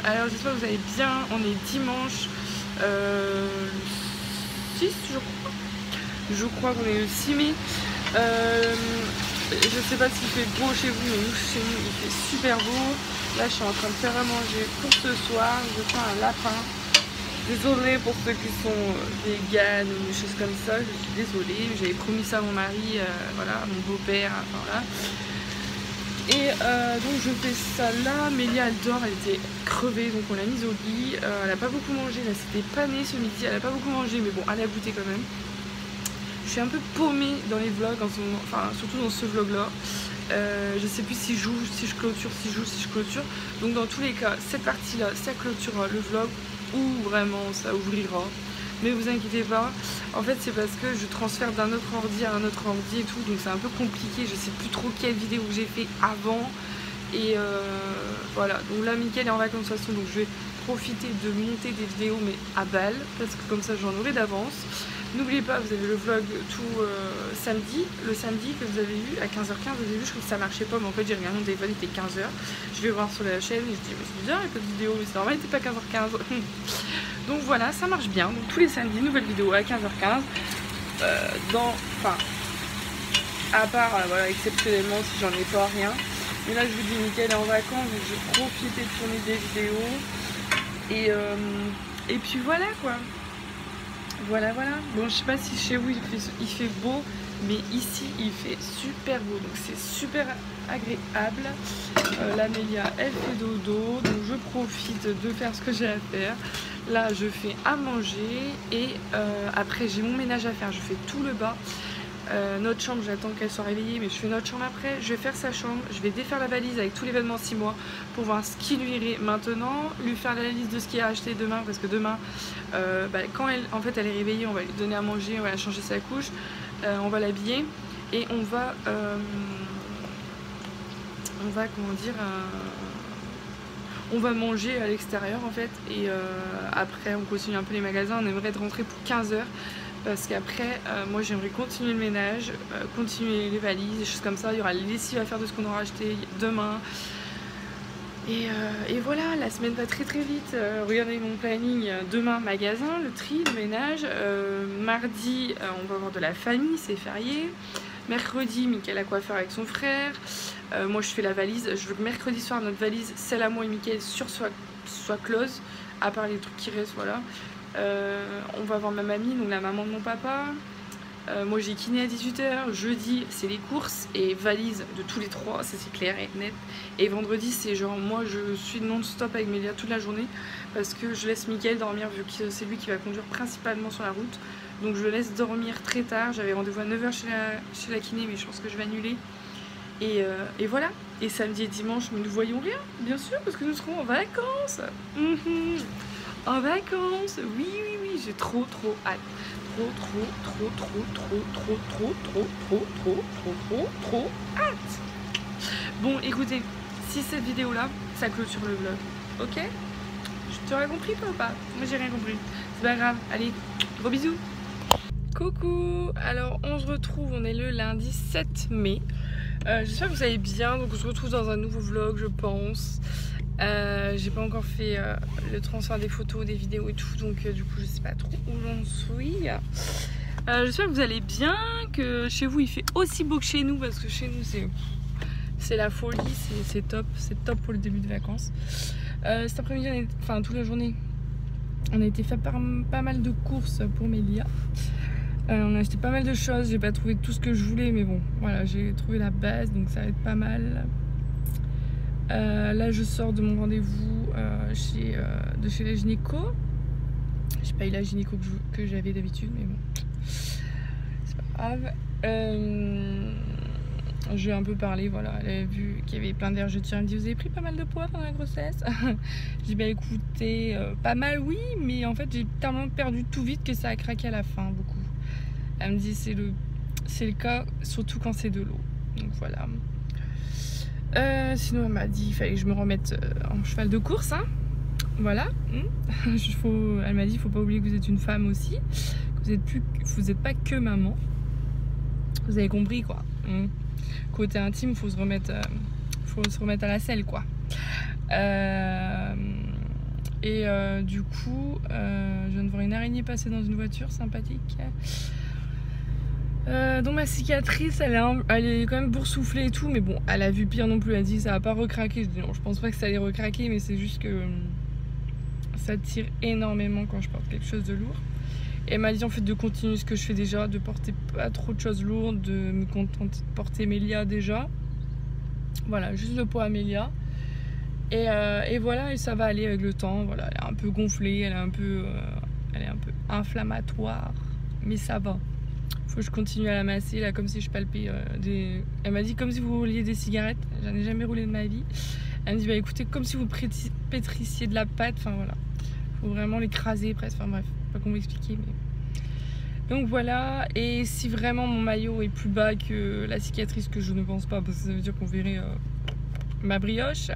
Alors j'espère que vous allez bien. On est dimanche 6 je crois. Je crois qu'on est le 6 mai. Je sais pas s'il fait beau chez vous, mais nous chez nous il fait super beau. Là je suis en train de faire à manger pour ce soir. Je fais un lapin. Désolée pour ceux qui sont véganes ou des choses comme ça, je suis désolée. J'avais promis ça à mon mari, voilà, à mon beau-père, enfin voilà. Et donc je fais ça là. Mélia elle dort, elle était crevée, donc on l'a mise au lit. Elle a pas beaucoup mangé, là c'était pané ce midi, elle a pas beaucoup mangé, mais bon, elle a goûté quand même. Je suis un peu paumée dans les vlogs en ce moment, enfin surtout dans ce vlog là. Je sais plus si je joue, si je clôture, si je joue, si je clôture. Donc dans tous les cas, cette partie là, ça clôturera le vlog ou vraiment ça ouvrira. Mais vous inquiétez pas, en fait c'est parce que je transfère d'un autre ordi à un autre ordi et tout, donc c'est un peu compliqué, je sais plus trop quelle vidéo j'ai fait avant. Et voilà, donc là Mickaël est en vacances de toute façon, donc je vais profiter de monter des vidéos mais à balle, parce que comme ça j'en aurai d'avance. N'oubliez pas, vous avez le vlog tout samedi, le samedi que vous avez vu à 15h15, vous avez vu, je crois que ça marchait pas, mais en fait j'ai regardé mon téléphone, il était 15h. Je vais voir sur la chaîne et je dis, mais c'est bizarre, il n'y a pas de vidéo, mais c'est normal, il n'était pas 15h15. Donc voilà, ça marche bien. Donc tous les samedis, nouvelle vidéo à 15h15. Enfin, à part, voilà, exceptionnellement si j'en ai pas rien. Mais là je vous dis, Mickaël est en vacances, donc j'ai profité de tourner des vidéos. Et puis voilà quoi. Voilà. Bon, je sais pas si chez vous il fait beau, mais ici il fait super beau, donc c'est super agréable. L'Amélia elle fait dodo, donc je profite de faire ce que j'ai à faire. Là je fais à manger et après j'ai mon ménage à faire, je fais tout le bas. Notre chambre, j'attends qu'elle soit réveillée, mais je fais notre chambre après. Je vais faire sa chambre, je vais défaire la valise avec tout l'événement 6 mois pour voir ce qui lui irait maintenant, lui faire la liste de ce qu'il a acheté demain, parce que demain, quand elle est réveillée, on va lui donner à manger, on va la changer sa couche, on va l'habiller et on va comment dire, on va manger à l'extérieur en fait, et après on continue un peu les magasins. On aimerait être rentré pour 15h. Parce qu'après, moi j'aimerais continuer le ménage, continuer les valises, des choses comme ça. Il y aura les lessives à faire de ce qu'on aura acheté demain. Et voilà, la semaine va très très vite. Regardez mon planning, demain magasin, le tri, le ménage. Mardi, on va avoir de la famille, c'est férié. Mercredi, Mickaël a quoi faire avec son frère. Moi je fais la valise. Je veux que mercredi soir, notre valise, celle à moi et Mickaël, soit close. À part les trucs qui restent, voilà. On va voir ma mamie, donc la maman de mon papa. Moi j'ai kiné à 18h. Jeudi c'est les courses et valise de tous les trois, ça c'est clair et net. Et vendredi c'est genre moi je suis non-stop avec Mélia toute la journée, parce que je laisse Mickaël dormir vu que c'est lui qui va conduire principalement sur la route. Donc je le laisse dormir très tard. J'avais rendez-vous à 9h chez la kiné, mais je pense que je vais annuler. Et voilà. Et samedi et dimanche nous ne voyons rien, bien sûr, parce que nous serons en vacances. En vacances, oui, j'ai trop hâte. Trop hâte. Bon, écoutez, si cette vidéo là, ça clôture le vlog, ok? Tu aurais compris toi ou pas? Moi j'ai rien compris. C'est pas grave, allez, gros bisous. Coucou, alors on se retrouve, on est le lundi 7 mai. J'espère que vous allez bien, donc on se retrouve dans un nouveau vlog je pense. J'ai pas encore fait le transfert des photos, des vidéos et tout, donc du coup je sais pas trop où j'en suis. J'espère que vous allez bien, que chez vous il fait aussi beau que chez nous, parce que chez nous c'est la folie, c'est top pour le début de vacances. Cet après-midi, enfin toute la journée, on a été faire pas mal de courses pour Mélia. On a acheté pas mal de choses, j'ai pas trouvé tout ce que je voulais, mais bon voilà, j'ai trouvé la base, donc ça va être pas mal. Là je sors de mon rendez-vous de chez la gynéco. J'ai pas eu la gynéco que j'avais d'habitude, mais bon c'est pas grave. J'ai un peu parlé, voilà, elle avait vu qu'il y avait plein d'air jetures. Elle me dit, vous avez pris pas mal de poids pendant la grossesse? J'ai dit, bah écoutez, pas mal oui, mais en fait j'ai tellement perdu tout vite que ça a craqué à la fin beaucoup. Elle me dit, c'est le cas, surtout quand c'est de l'eau, donc voilà. Sinon elle m'a dit il fallait que je me remette en cheval de course, hein. Voilà. Elle m'a dit il faut pas oublier que vous êtes une femme aussi, que vous êtes pas que maman. Vous avez compris quoi. Côté intime, faut se remettre à la selle quoi. Et du coup, je viens de voir une araignée passer dans une voiture, sympathique. Donc ma cicatrice, elle est quand même boursouflée et tout, mais bon, elle a vu pire non plus. Elle dit ça va pas recraquer. Je dis non, je pense pas que ça allait recraquer, mais c'est juste que ça tire énormément quand je porte quelque chose de lourd. Et elle m'a dit en fait de continuer ce que je fais déjà, de porter pas trop de choses lourdes, de me contenter de porter Mélia déjà. Voilà, juste le poids Mélia. Et voilà, et ça va aller avec le temps. Voilà, elle est un peu gonflée, elle est un peu inflammatoire, mais ça va. Faut que je continue à la masser là, comme si je palpais des. Elle m'a dit comme si vous rouliez des cigarettes. J'en ai jamais roulé de ma vie. Elle me dit bah écoutez, comme si vous pétrissiez de la pâte. Enfin voilà, faut vraiment l'écraser presque. Enfin bref, pas qu'on m'expliquer, mais. Donc voilà, et si vraiment mon maillot est plus bas que la cicatrice, que je ne pense pas, parce que ça veut dire qu'on verrait ma brioche,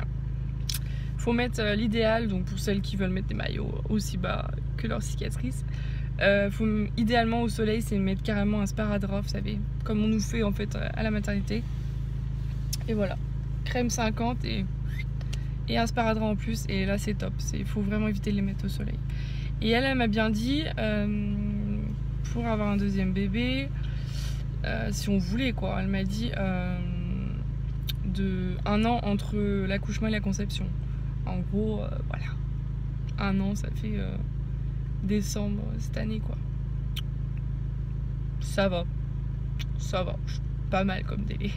faut mettre l'idéal, donc pour celles qui veulent mettre des maillots aussi bas que leur cicatrice, idéalement au soleil, c'est mettre carrément un sparadrap, vous savez, comme on nous fait en fait à la maternité. Et voilà, crème 50 et un sparadrap en plus, et là c'est top, il faut vraiment éviter de les mettre au soleil. Et elle m'a bien dit... pour avoir un deuxième bébé, si on voulait quoi, elle m'a dit de 1 an entre l'accouchement et la conception. En gros, voilà, 1 an, ça fait décembre cette année quoi. Ça va, pas mal comme délai.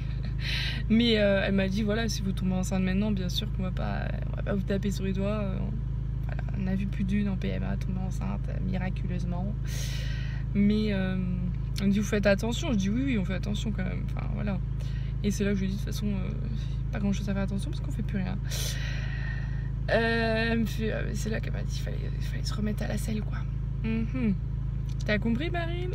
Mais elle m'a dit voilà, si vous tombez enceinte maintenant, bien sûr qu'on va pas vous taper sur les doigts. Voilà, on a vu plus d'une en PMA tomber enceinte miraculeusement. Mais elle me dit vous faites attention, je dis oui on fait attention quand même, enfin voilà. Et c'est là que je lui dis de toute façon pas grand chose à faire attention parce qu'on fait plus rien. C'est là qu'elle m'a dit il fallait se remettre à la selle quoi. T'as compris Marine?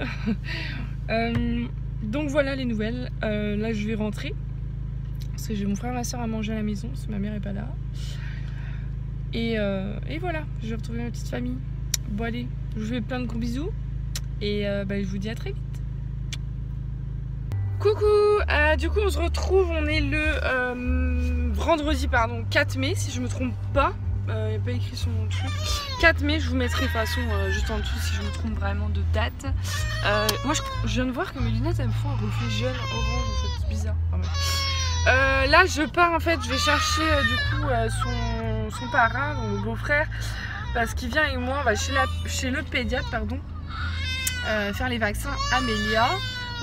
Donc voilà les nouvelles. Là je vais rentrer parce que j'ai mon frère et ma soeur à manger à la maison parce que ma mère est pas là. Et voilà, je vais retrouver ma petite famille. Bon allez, je vous fais plein de gros bisous. Et je vous dis à très vite. Coucou, du coup on se retrouve, on est le vendredi 4 mai si je me trompe pas. Il n'y a pas écrit sur mon truc. 4 mai, je vous mettrai de toute façon juste en dessous si je me trompe vraiment de date. Moi je viens de voir que mes lunettes elles me font un reflet jaune orange en fait, c'est bizarre. Là je pars en fait, je vais chercher du coup son parrain, donc mon beau-frère, parce qu'il vient avec moi, on va chez le pédiatre pardon. Faire les vaccins à Mélia.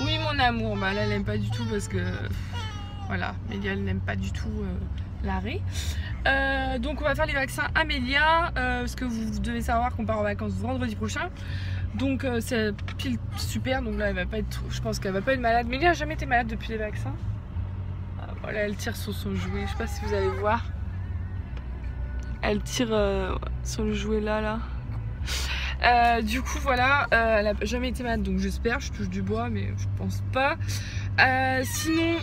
Oui mon amour, bah là elle n'aime pas du tout parce que voilà, Mélia elle n'aime pas du tout l'arrêt. Donc on va faire les vaccins à Mélia parce que vous devez savoir qu'on part en vacances vendredi prochain. Donc c'est pile super, donc là elle va pas être, je pense qu'elle va pas être malade. Mélia n'a jamais été malade depuis les vaccins. Voilà, elle tire sur son jouet, je sais pas si vous allez voir. Elle tire sur le jouet là. Du coup voilà, elle a jamais été malade donc j'espère, je touche du bois mais je pense pas. Sinon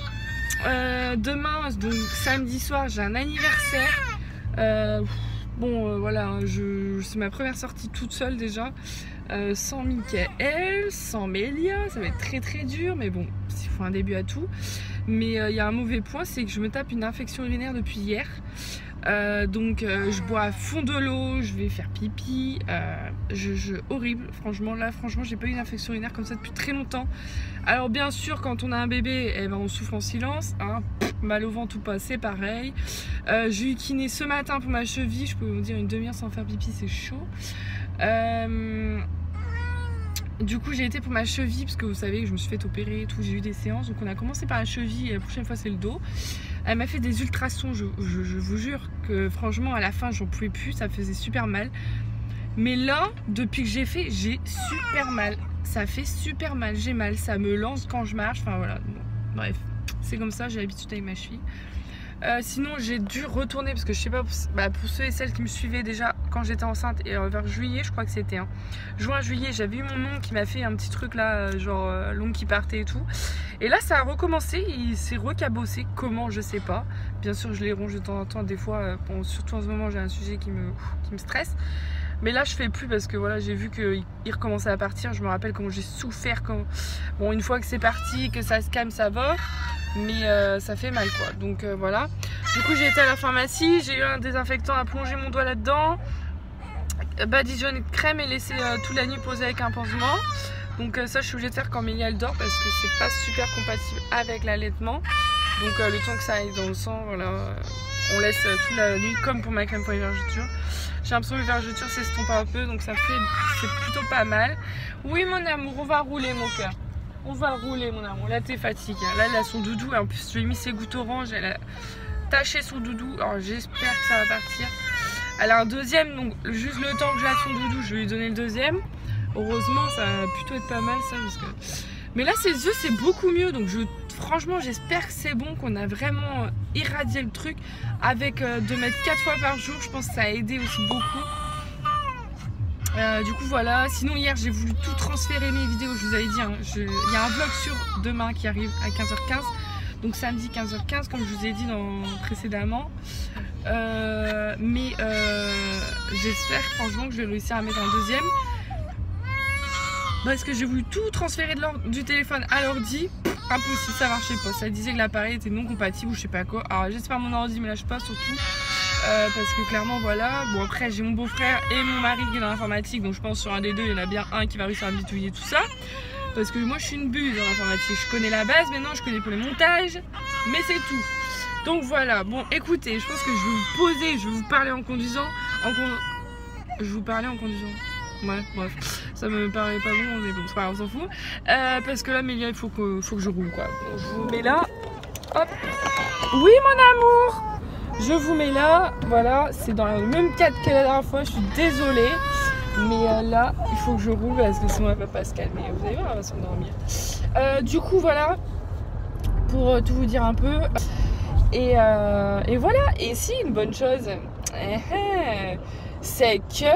demain, donc samedi soir, j'ai un anniversaire. Voilà, c'est ma première sortie toute seule déjà, sans Michael, sans Mélia, ça va être très dur mais bon, il faut un début à tout. Mais il y a un mauvais point, c'est que je me tape une infection urinaire depuis hier. Donc je bois à fond de l'eau, je vais faire pipi, horrible, franchement j'ai pas eu une infection urinaire comme ça depuis très longtemps. Alors bien sûr quand on a un bébé, on souffre en silence, hein. Mal au ventre ou pas, c'est pareil. J'ai eu kiné ce matin pour ma cheville, je peux vous dire une demi-heure sans faire pipi, c'est chaud. Du coup j'ai été pour ma cheville parce que vous savez que je me suis fait opérer et tout, j'ai eu des séances, donc on a commencé par la cheville et la prochaine fois c'est le dos. Elle m'a fait des ultrasons, je vous jure que franchement à la fin j'en pouvais plus, ça faisait super mal. Mais là depuis que j'ai fait, j'ai super mal, ça fait super mal, j'ai mal, ça me lance quand je marche, enfin voilà, bon, bref, c'est comme ça, j'ai l'habitude avec ma cheville. Sinon j'ai dû retourner parce que je sais pas pour ceux et celles qui me suivaient déjà quand j'étais enceinte et vers juillet, je crois que c'était juin juillet, j'avais eu mon ongle qui m'a fait un petit truc là genre l'ongle qui partait et tout, et là ça a recommencé, il s'est recabossé, comment je sais pas, bien sûr je les ronge de temps en temps des fois, bon, surtout en ce moment j'ai un sujet qui me stresse. Mais là je fais plus parce que voilà, j'ai vu qu'il recommençait à partir. Je me rappelle comment j'ai souffert quand... Bon, une fois que c'est parti, que ça se calme, ça va. Mais ça fait mal quoi. Donc voilà. Du coup j'ai été à la pharmacie, j'ai eu un désinfectant à plonger mon doigt là-dedans. badigeonner de crème et laisser toute la nuit poser avec un pansement. Donc ça je suis obligée de faire quand Mélia elle dort parce que c'est pas super compatible avec l'allaitement. Donc le temps que ça aille dans le sang, voilà, on laisse toute la nuit comme pour ma crème pour les vergetures. J'ai l'impression que les vergetures s'estompent un peu, donc ça fait, c'est plutôt pas mal. Oui mon amour, on va rouler mon cœur. On va rouler mon amour, là t'es fatiguée. Là elle a son doudou, et en plus je lui ai mis ses gouttes oranges, elle a taché son doudou. Alors j'espère que ça va partir. Elle a un deuxième, donc juste le temps que je lave son doudou, je vais lui donner le deuxième. Heureusement ça va plutôt être pas mal ça parce que... Mais là ses yeux c'est beaucoup mieux, donc franchement j'espère que c'est bon, qu'on a vraiment irradié le truc avec de mettre 4 fois par jour. Je pense que ça a aidé aussi beaucoup. Du coup voilà, sinon hier j'ai voulu tout transférer mes vidéos, je vous avais dit, hein, il y a un vlog sur demain qui arrive à 15h15, donc samedi 15h15 comme je vous ai dit précédemment. J'espère franchement que je vais réussir à mettre un deuxième. Parce que j'ai voulu tout transférer du téléphone à l'ordi, impossible, ça marchait pas. Ça disait que l'appareil était non compatible ou je sais pas quoi. Alors j'espère mon ordi me lâche pas surtout. Parce que clairement voilà. Bon après j'ai mon beau-frère et mon mari qui est dans l'informatique. Donc je pense sur un des deux il y en a bien un qui va réussir à bitouiller tout ça. Parce que moi je suis une buse dans l'informatique. Je connais la base, maintenant je connais pour les montages. Mais c'est tout. Donc voilà, bon écoutez, je pense que je vais vous poser, je vais vous parler en conduisant. Je vais vous parler en conduisant. Ouais, bref, ça me paraît pas bon, mais bon, c'est pas grave, on s'en fout. Parce que là, Mélia, il faut que je roule, quoi. Bon, je vous mets là. Hop. Oui, mon amour. Je vous mets là. Voilà, c'est dans le même cadre que la dernière fois. Je suis désolée. Mais là, il faut que je roule parce que sinon, elle va pas se calmer. Vous allez voir, elle va s'endormir. Du coup, voilà. Pour tout vous dire un peu. Et voilà. Et si, une bonne chose, c'est que...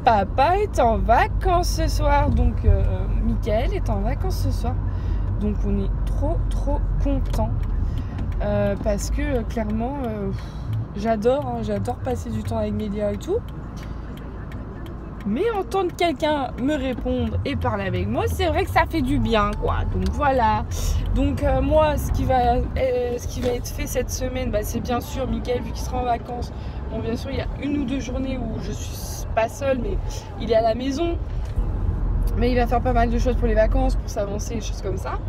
Papa est en vacances ce soir, donc Michael est en vacances ce soir, donc on est trop content parce que clairement j'adore passer du temps avec Mélia et tout, mais entendre quelqu'un me répondre et parler avec moi, c'est vrai que ça fait du bien quoi. Donc voilà, donc moi ce qui va être fait cette semaine, bah, c'est bien sûr Michael vu qu'il sera en vacances. Bon bien sûr il y a 1 ou 2 journées où je suis pas seul, mais il est à la maison, mais il va faire pas mal de choses pour les vacances, pour s'avancer, des choses comme ça.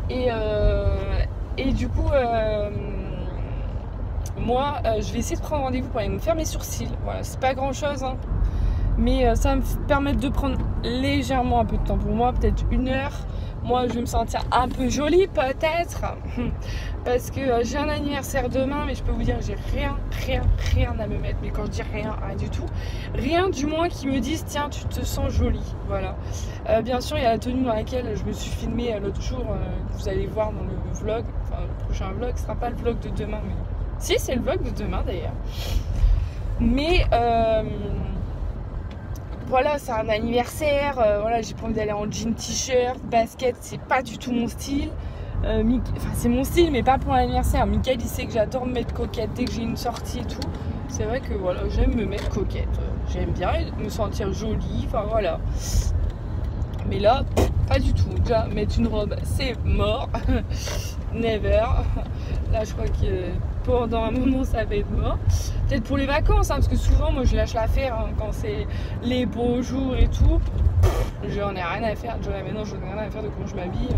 Et du coup moi je vais essayer de prendre rendez-vous pour aller me faire mes sourcils. Voilà, c'est pas grand chose hein, mais ça va me permettre de prendre légèrement un peu de temps pour moi, peut-être 1 heure. Moi je vais me sentir un peu jolie peut-être parce que j'ai un anniversaire demain, mais je peux vous dire j'ai rien à me mettre. Mais quand je dis rien du tout, rien du moins qui me dise tiens tu te sens jolie. Voilà. Bien sûr il y a la tenue dans laquelle je me suis filmée l'autre jour, que vous allez voir dans le vlog, enfin le prochain vlog, ce sera pas le vlog de demain, mais si c'est le vlog de demain d'ailleurs. Mais voilà, c'est un anniversaire, voilà, j'ai pas envie d'aller en jean t-shirt, basket, c'est pas du tout mon style. Enfin c'est mon style mais pas pour l'anniversaire. Michael il sait que j'adore me mettre coquette dès que j'ai une sortie et tout. C'est vrai que voilà, j'aime me mettre coquette, j'aime bien me sentir jolie, enfin voilà. Mais là, pas du tout. Déjà mettre une robe c'est mort. Never. Là je crois que pendant un moment ça va être mort. Peut-être pour les vacances hein, parce que souvent moi je lâche l'affaire hein, quand c'est les beaux jours et tout. J'en ai rien à faire. Maintenant j'en ai rien à faire de comment je m'habille.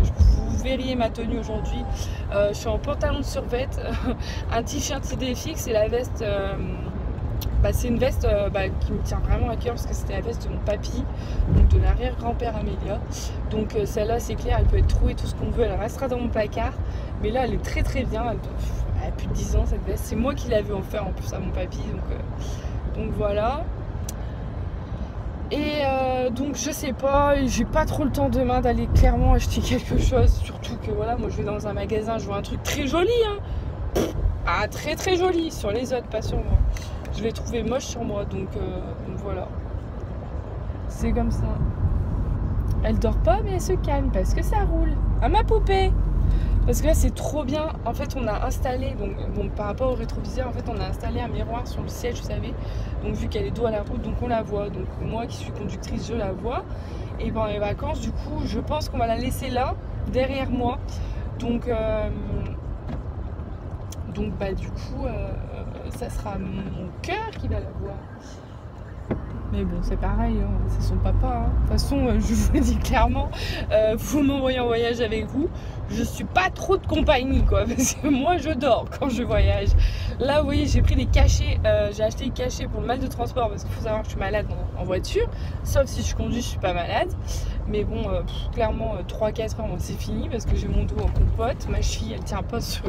Vous verriez ma tenue aujourd'hui. Je suis en pantalon de survêt, un t-shirt Idéfix et la veste. C'est une veste qui me tient vraiment à cœur parce que c'était la veste de mon papy, donc de l'arrière-grand-père Amélia. Donc celle-là c'est clair, elle peut être trouée tout ce qu'on veut, elle restera dans mon placard. Mais là elle est très bien, elle a plus de 10 ans cette veste. C'est moi qui l'avais offert en plus à mon papy, donc voilà. Et donc je sais pas, j'ai pas trop le temps demain d'aller clairement acheter quelque chose. Surtout que voilà, moi je vais dans un magasin, je vois un truc très joli hein. Très joli sur les autres, pas sur moi. Je l'ai trouvé moche sur moi, donc voilà. C'est comme ça. Elle dort pas, mais elle se calme parce que ça roule. Ah ma poupée! Parce que là c'est trop bien. En fait on a installé, donc bon, par rapport au rétroviseur, en fait on a installé un miroir sur le siège, vous savez. Donc vu qu'elle est dos à la route, donc on la voit. Donc moi qui suis conductrice, je la vois. Et pendant les vacances, du coup, je pense qu'on va la laisser là, derrière moi. Donc du coup, ça sera mon cœur qui va la voir. Mais bon, c'est pareil, hein, c'est son papa. Hein. De toute façon, je vous le dis clairement, vous m'envoyez en voyage avec vous, je suis pas trop de compagnie, quoi. Parce que moi, je dors quand je voyage. Là, vous voyez, j'ai pris des cachets, j'ai acheté des cachets pour le mal de transport parce qu'il faut savoir que je suis malade en voiture. Sauf si je conduis, je suis pas malade. Mais bon, clairement, 3-4 heures, bon, c'est fini parce que j'ai mon dos en compote. Ma cheville, elle tient pas sur...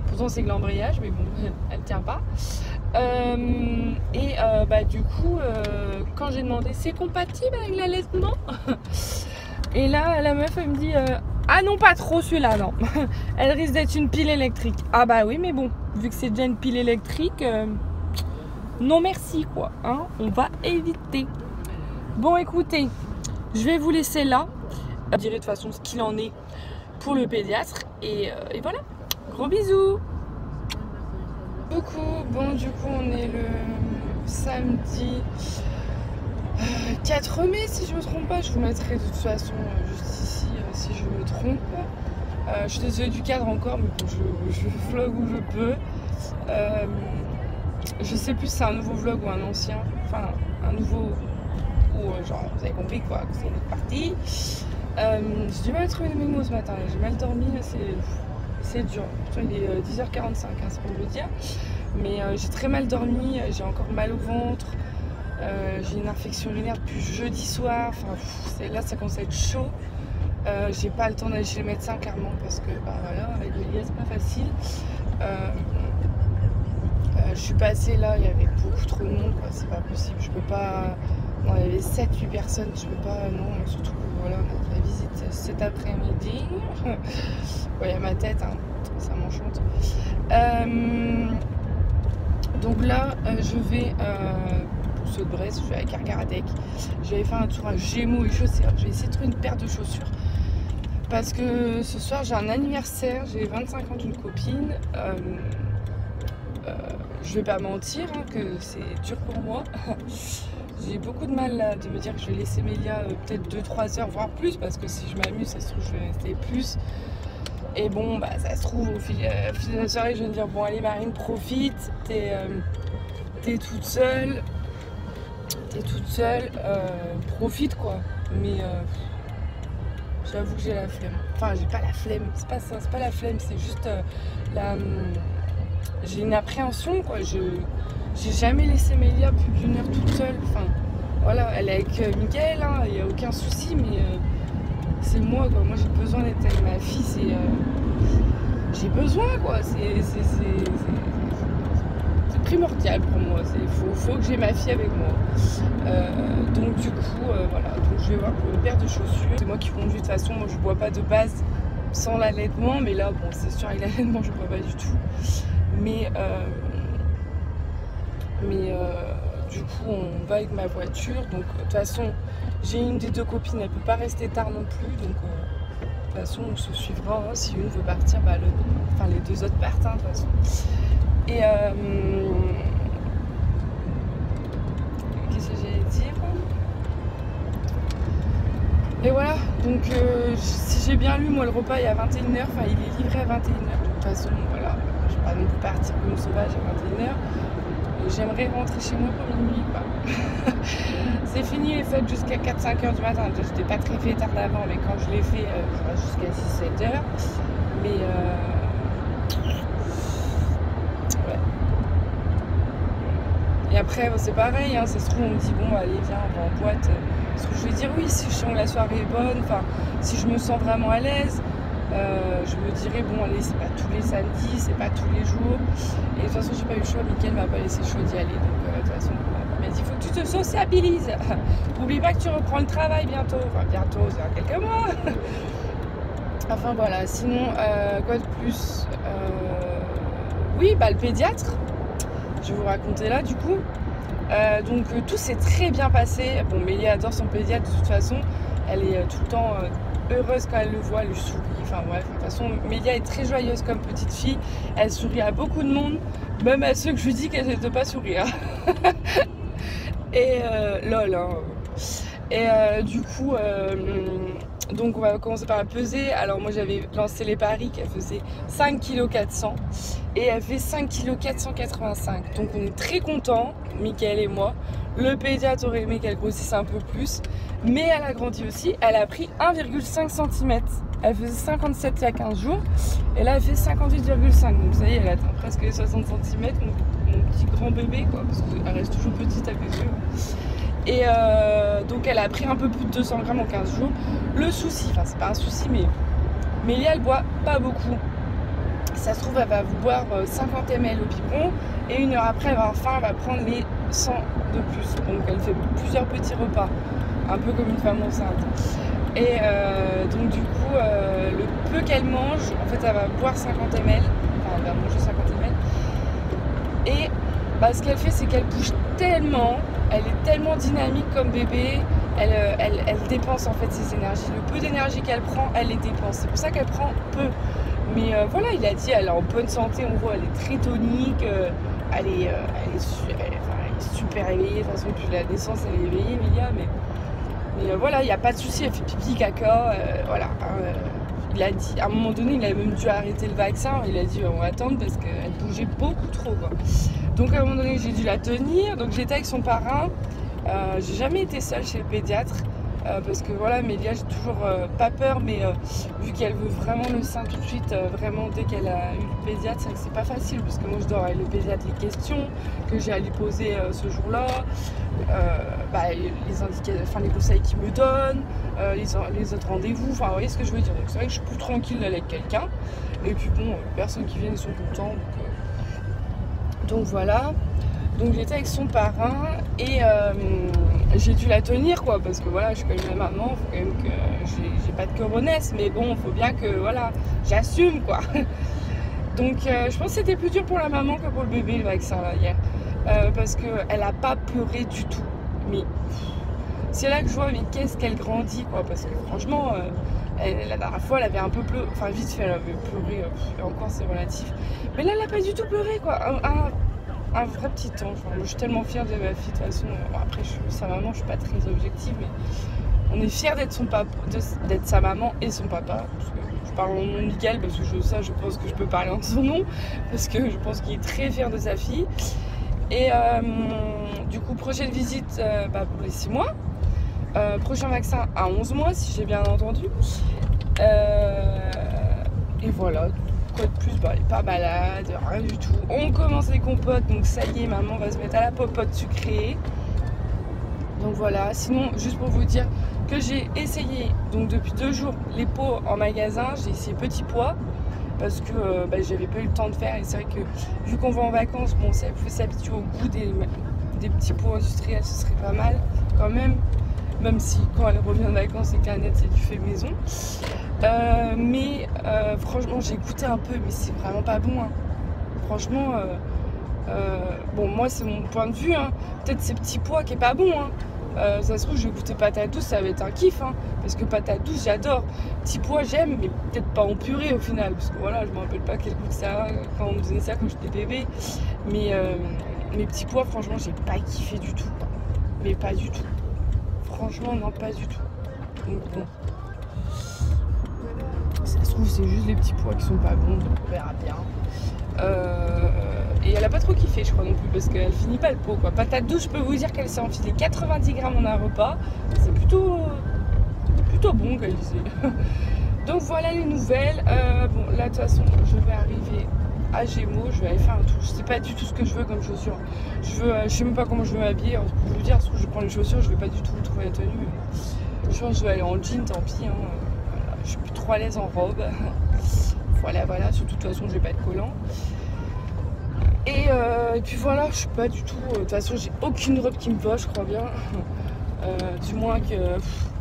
pourtant, c'est que l'embrayage, mais bon, elle tient pas. Du coup, quand j'ai demandé c'est compatible avec l'allaitement, et là la meuf elle me dit ah non pas trop celui-là non, elle risque d'être une pile électrique. Ah bah oui mais bon vu que c'est déjà une pile électrique, non merci quoi, hein, on va éviter. Bon écoutez, je vais vous laisser là, je dirai de toute façon ce qu'il en est pour le pédiatre et voilà, gros bisous. Beaucoup. Bon du coup on est le samedi 4 mai si je me trompe pas, je vous mettrai de toute façon juste ici si je me trompe. Je suis désolée du cadre encore mais bon, je vlog où je peux. Je sais plus si c'est un nouveau vlog ou un ancien, enfin un nouveau ou genre vous avez compris quoi, que c'est une autre partie. J'ai du mal à trouver mes mots ce matin, j'ai mal dormi, c'est dur. Il est 10h45, hein, c'est pour vous le dire. Mais j'ai très mal dormi, j'ai encore mal au ventre. J'ai une infection urinaire depuis jeudi soir. Enfin, là, ça commence à être chaud. J'ai pas le temps d'aller chez le médecin, clairement, parce que bah, voilà, avec le lait, c'est pas facile. Je suis passée là, il y avait beaucoup trop de monde, c'est pas possible. Je peux pas. Non, il y avait 7-8 personnes, je peux pas. Non, surtout que voilà, on a la visite cet après-midi. Il y a ma tête, hein, ça m'enchante. Donc là, je vais, pour ceux de Brest, je vais à Cargaradec. Je vais faire un tour à Gémeaux et chaussures. Je vais essayer de trouver une paire de chaussures. Parce que ce soir, j'ai un anniversaire, j'ai 25 ans d'une copine. Je vais pas mentir, hein, que c'est dur pour moi. J'ai beaucoup de mal là, de me dire que je vais laisser Mélia peut-être 2-3 heures, voire plus, parce que si je m'amuse, ça se trouve, je vais rester plus. Et bon, bah ça se trouve, au fil de la soirée, je vais me dire, bon allez Marine, profite, t'es toute seule, profite quoi. Mais j'avoue que j'ai la flemme. Enfin, j'ai pas la flemme, c'est pas ça, c'est pas la flemme, c'est juste j'ai une appréhension quoi. J'ai jamais laissé Mélia plus d'une heure toute seule. Enfin, voilà, elle est avec Mickaël, hein, il n'y a aucun souci, mais c'est moi quoi. Moi j'ai besoin d'être avec ma fille, j'ai besoin quoi. C'est primordial pour moi. Faut que j'ai ma fille avec moi. Donc du coup, voilà. Donc je vais voir pour une paire de chaussures. C'est moi qui conduis de toute façon. Moi je bois pas de base sans l'allaitement, mais là bon c'est sûr avec l'allaitement je bois pas du tout. Mais du coup on va avec ma voiture, donc de toute façon j'ai une des deux copines, elle peut pas rester tard non plus, donc de toute façon on se suivra, hein. Si une veut partir, bah, les deux autres partent, hein, de toute façon. Et qu'est-ce que j'allais dire? Et voilà, donc si j'ai bien lu, moi le repas est à 21h, enfin il est livré à 21h, de toute façon voilà, je vais pas non plus partir comme une sauvage à 21h. J'aimerais rentrer chez moi pour minuit quoi. C'est fini les fêtes jusqu'à 4-5h du matin. J'étais pas très fêtard d'avant, mais quand je l'ai fait, je reste jusqu'à 6-7h. Mais ouais. Et après c'est pareil, hein, ça se trouve on me dit bon allez viens on va en boîte. Parce que je vais dire oui si je sens que la soirée est bonne, enfin si je me sens vraiment à l'aise. Je me dirais bon allez c'est pas tous les samedis, c'est pas tous les jours, et de toute façon j'ai pas eu le choix, Mickaël m'a pas laissé le choix d'y aller, donc de toute façon il m'a dit faut que tu te sociabilises, oublie pas que tu reprends le travail bientôt, enfin bientôt c'est dans quelques mois. Enfin voilà, sinon quoi de plus, oui bah le pédiatre, je vais vous raconter là du coup. Donc tout s'est très bien passé. Bon Mélia adore son pédiatre de toute façon, elle est tout le temps heureuse quand elle le voit, elle lui sourit, enfin bref, de toute façon Mélia est très joyeuse comme petite fille, elle sourit à beaucoup de monde, même à ceux que je lui dis qu'elle ne doit pas sourire. Et lol hein. Et du coup Donc on va commencer par la peser. Alors moi j'avais lancé les paris qu'elle faisait 5,4 kg et elle fait 5,485 kg. Donc on est très contents, Mickaël et moi. Le pédiatre aurait aimé qu'elle grossisse un peu plus, mais elle a grandi aussi. Elle a pris 1,5 cm. Elle faisait 57 il y a 15 jours et là elle fait 58,5. Donc ça y est, elle atteint presque les 60 cm. Mon petit grand bébé quoi, parce qu'elle reste toujours petite à mes yeux. Et donc elle a pris un peu plus de 200 grammes en 15 jours. Le souci, enfin c'est pas un souci, mais Mélia elle boit pas beaucoup. Ça se trouve elle va vous boire 50 ml au biberon et une heure après elle va prendre les 100 de plus. Donc elle fait plusieurs petits repas, un peu comme une femme enceinte. Et donc du coup le peu qu'elle mange, en fait elle va boire 50 ml, enfin elle va manger 50 ml. Et bah, ce qu'elle fait c'est qu'elle bouge tellement, elle est tellement dynamique comme bébé, elle dépense en fait ses énergies. Le peu d'énergie qu'elle prend, elle les dépense. C'est pour ça qu'elle prend peu. Mais voilà, il a dit, elle est en bonne santé, on voit, elle est très tonique, elle est super éveillée. De toute façon, depuis la naissance, elle est éveillée, Mélia. Mais voilà, il n'y a pas de souci, elle fait pipi, caca, voilà. Il a dit, à un moment donné, il a même dû arrêter le vaccin. Il a dit, on va attendre parce qu'elle bougeait beaucoup trop, quoi. Donc à un moment donné, j'ai dû la tenir. Donc j'étais avec son parrain. J'ai jamais été seule chez le pédiatre. Parce que voilà, Mélia, j'ai toujours pas peur, mais vu qu'elle veut vraiment le sein tout de suite, vraiment dès qu'elle a eu le pédiatre, c'est pas facile parce que moi je dois avec le pédiatre les questions que j'ai à lui poser ce jour-là, les conseils qu'il me donne, les autres rendez-vous, enfin vous voyez ce que je veux dire. Donc c'est vrai que je suis plus tranquille avec quelqu'un, et puis bon, personnes qui viennent sont contents, donc voilà. Donc j'étais avec son parrain et j'ai dû la tenir quoi, parce que voilà, je suis quand même la maman, faut quand même que j'ai pas de coronesse, mais bon, faut bien que voilà, j'assume quoi. Donc je pense que c'était plus dur pour la maman que pour le bébé le vaccin là hier, parce qu'elle a pas pleuré du tout. Mais c'est là que je vois, mais qu'est-ce qu'elle grandit quoi, parce que franchement, la dernière fois elle avait un peu pleuré, enfin vite fait elle avait pleuré, et encore c'est relatif, mais là elle a pas du tout pleuré quoi. Un vrai petit ange. Enfin, moi, je suis tellement fière de ma fille. De toute façon, après, sa maman, je suis pas très objective, mais on est fiers d'être son papa, d'être sa maman et son papa. Parce que je parle en nom de Mickaël parce que je pense que je peux parler en son nom, parce que je pense qu'il est très fier de sa fille. Et du coup, prochaine visite pour les 6 mois. Prochain vaccin à 11 mois, si j'ai bien entendu. Et voilà. Quoi de plus, elle est pas malade, rien du tout. On commence les compotes, donc ça y est, maman va se mettre à la popote sucrée. Donc voilà, sinon, juste pour vous dire que j'ai essayé, donc depuis 2 jours, les pots en magasin, j'ai essayé petits pois, parce que j'avais pas eu le temps de faire, et c'est vrai que vu qu'on va en vacances, bon, ça pouvait s'habituer au goût des petits pots industriels, ce serait pas mal, quand même si quand elle revient de vacances et qu'Annette c'est du fait maison. Franchement j'ai goûté un peu, mais c'est vraiment pas bon hein. Franchement bon, moi c'est mon point de vue hein. Peut-être ces petits pois qui est pas bon hein. Ça se trouve je vais goûter patate douce, ça va être un kiff hein, parce que patate douce j'adore, petits pois j'aime, mais peut-être pas en purée au final, parce que voilà, je me rappelle pas quel goût ça a quand on me donnait ça quand j'étais bébé, mais mes petits pois franchement j'ai pas kiffé du tout quoi. Mais pas du tout, franchement non, pas du tout. Donc bon, ça se trouve c'est juste les petits pois qui sont pas bons, donc on verra bien. Et elle a pas trop kiffé je crois non plus, parce qu'elle finit pas le pot quoi. Patate douce, je peux vous dire qu'elle s'est enfilée 90 grammes en un repas, c'est plutôt bon qu'elle disait. Donc voilà les nouvelles. Bon là de toute façon je vais arriver à Gémeaux, je vais aller faire un tour. Je sais pas du tout ce que je veux comme chaussures. Je sais même pas comment je veux m'habiller. Pour vous dire, parce que je prends les chaussures, je vais pas du tout trouver la tenue. Je pense que je vais aller en jean, tant pis. Hein. Voilà, je suis plus trop à l'aise en robe. Voilà, surtout de toute façon je vais pas être collant. Et puis voilà, je suis pas du tout. De toute façon j'ai aucune robe qui me va, je crois bien. Du moins que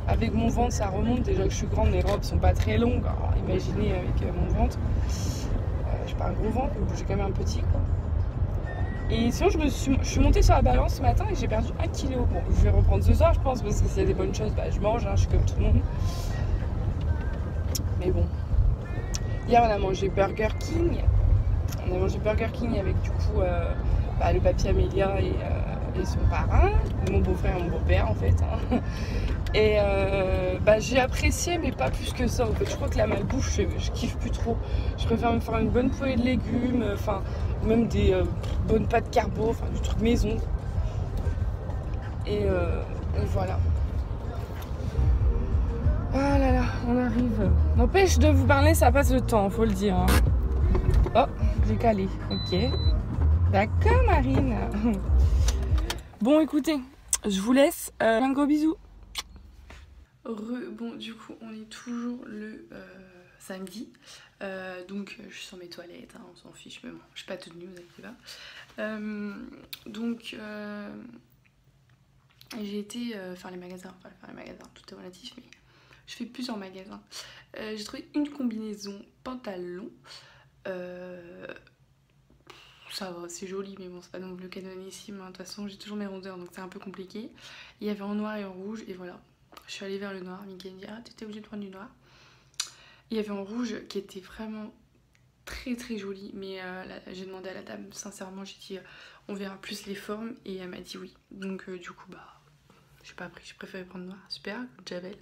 avec mon ventre ça remonte. Déjà que je suis grande, mes robes sont pas très longues. Alors, imaginez avec mon ventre. J'ai pas un gros ventre, mais j'ai quand même un petit quoi. Et sinon je suis montée sur la balance ce matin et j'ai perdu 1 kg. Bon, je vais reprendre ce soir je pense, parce que s'il y a des bonnes choses, je mange, hein, je suis comme tout le monde. Mais bon. Hier on a mangé Burger King. On a mangé Burger King avec du coup le papy Amélia et son parrain, mon beau-frère et mon beau-père en fait. Hein. Et j'ai apprécié, mais pas plus que ça. En fait, je crois que la malbouffe, je kiffe plus trop. Je préfère me faire une bonne poêlée de légumes, enfin, même des bonnes pâtes carbo, enfin, du truc maison. Et voilà. Ah là là, on arrive. N'empêche de vous parler, ça passe le temps, faut le dire. Hein. Oh, j'ai calé. Ok. D'accord, Marine. Bon, écoutez, je vous laisse. Un gros bisou. Bon, du coup, on est toujours le samedi. Donc, je suis sur mes toilettes, hein, on s'en fiche, mais bon, je suis pas toute nue, vous inquiétez pas. J'ai été faire les magasins, tout est relatif, mais je fais plusieurs magasins. J'ai trouvé une combinaison pantalon. Ça va, c'est joli, mais bon, c'est pas non plus canonissime. Hein. De toute façon, j'ai toujours mes rondeurs, donc c'est un peu compliqué. Il y avait en noir et en rouge, et voilà. Je suis allée vers le noir. Mickaël me dit, ah, t'étais obligée de prendre du noir. Il y avait en rouge qui était vraiment très très joli, mais j'ai demandé à la dame, sincèrement, j'ai dit, on verra plus les formes, et elle m'a dit oui. Donc, du coup, j'ai pas pris, j'ai préféré prendre noir. Super, Jabel.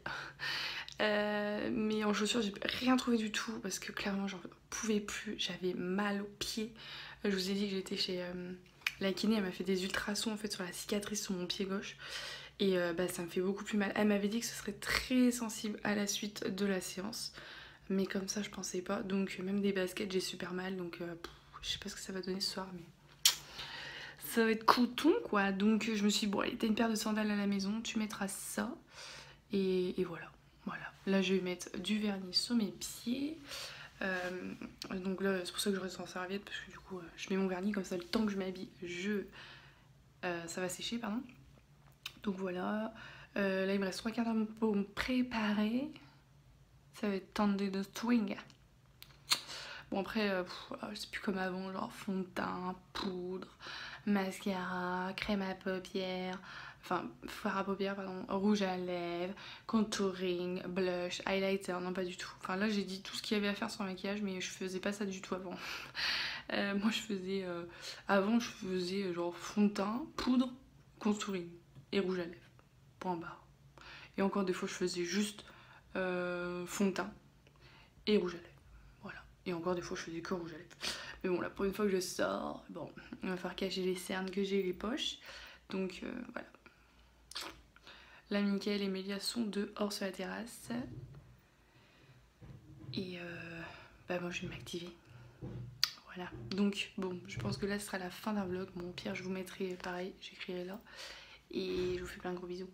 Mais en chaussures, j'ai rien trouvé du tout parce que clairement, j'en pouvais plus. J'avais mal aux pieds. Je vous ai dit que j'étais chez la kiné, elle m'a fait des ultrasons en fait sur la cicatrice sur mon pied gauche. Et ça me fait beaucoup plus mal. Elle m'avait dit que ce serait très sensible à la suite de la séance. Mais comme ça, je pensais pas. Donc, même des baskets, j'ai super mal. Donc, je sais pas ce que ça va donner ce soir, mais ça va être coton quoi. Donc, je me suis dit, bon, allez, t'as une paire de sandales à la maison, tu mettras ça. Et voilà. Voilà. Là, je vais mettre du vernis sur mes pieds. Donc là, c'est pour ça que je reste en serviette parce que du coup, je mets mon vernis comme ça. Le temps que je m'habille, ça va sécher, pardon. Donc voilà. Là, il me reste 3 quarts d'heure pour me préparer. Ça va être tendu de swing. Bon après, c'est plus comme avant, genre fond de teint, poudre, mascara, crème à paupières, enfin fard à paupières, pardon, rouge à lèvres, contouring, blush, highlighter, non pas du tout. Enfin là j'ai dit tout ce qu'il y avait à faire sur le maquillage, mais je faisais pas ça du tout avant. Moi je faisais, avant je faisais genre fond de teint, poudre, contouring et rouge à lèvres, point barre. Et encore des fois je faisais juste fond de teint et rouge à lèvres. Et encore des fois je faisais que rouge à lèvres. Mais bon là pour une fois que je sors, bon, il va falloir cacher les cernes que j'ai et les poches. Donc voilà. Là Mickaël et Mélia sont dehors sur la terrasse. Et moi je vais m'activer. Voilà. Donc bon, je pense que là ce sera la fin d'un vlog. Bon au pire je vous mettrai pareil, j'écrirai là. Et je vous fais plein de gros bisous.